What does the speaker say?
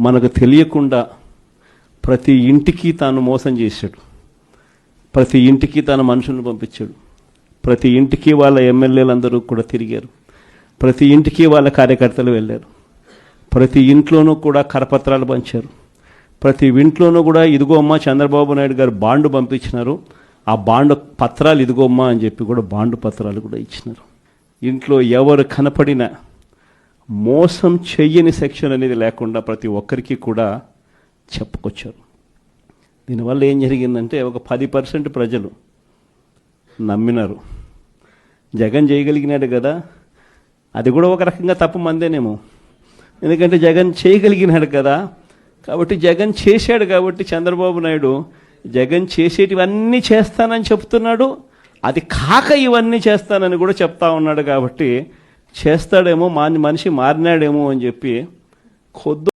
మనకు తెలియకుండా ప్రతి ఇంటికి తాను మోసం చేశాడు. ప్రతి ఇంటికి తన మనుషులను పంపించాడు. ప్రతి ఇంటికి వాళ్ళ ఎమ్మెల్యేలందరూ కూడా తిరిగారు. ప్రతి ఇంటికి వాళ్ళ కార్యకర్తలు వెళ్ళారు. ప్రతి ఇంట్లోనూ కూడా కరపత్రాలు పంచారు. ప్రతి ఇంట్లోనూ కూడా ఇదిగో అమ్మ చంద్రబాబు నాయుడు గారు బాండు పంపించినారు, ఆ బాండు పత్రాలు ఇదిగో అమ్మ అని చెప్పి కూడా బాండు పత్రాలు కూడా ఇచ్చినారు. ఇంట్లో ఎవరు కనపడినా మోసం చెయ్యని సెక్షన్ అనేది లేకుండా ప్రతి ఒక్కరికి కూడా చెప్పుకొచ్చారు. దీనివల్ల ఏం జరిగిందంటే ఒక 10% ప్రజలు నమ్మినారు. జగన్ చేయగలిగినాడు కదా, అది కూడా ఒక రకంగా తప్పు మందేనేమో. ఎందుకంటే జగన్ చేయగలిగినాడు కదా, కాబట్టి జగన్ చేశాడు కాబట్టి చంద్రబాబు నాయుడు జగన్ చేసేటివన్నీ చేస్తానని చెప్తున్నాడు, అది కాక ఇవన్నీ చేస్తానని కూడా చెప్తా ఉన్నాడు. కాబట్టి చేస్తాడేమో, మనిషి మారినాడేమో అని చెప్పి కొద్ది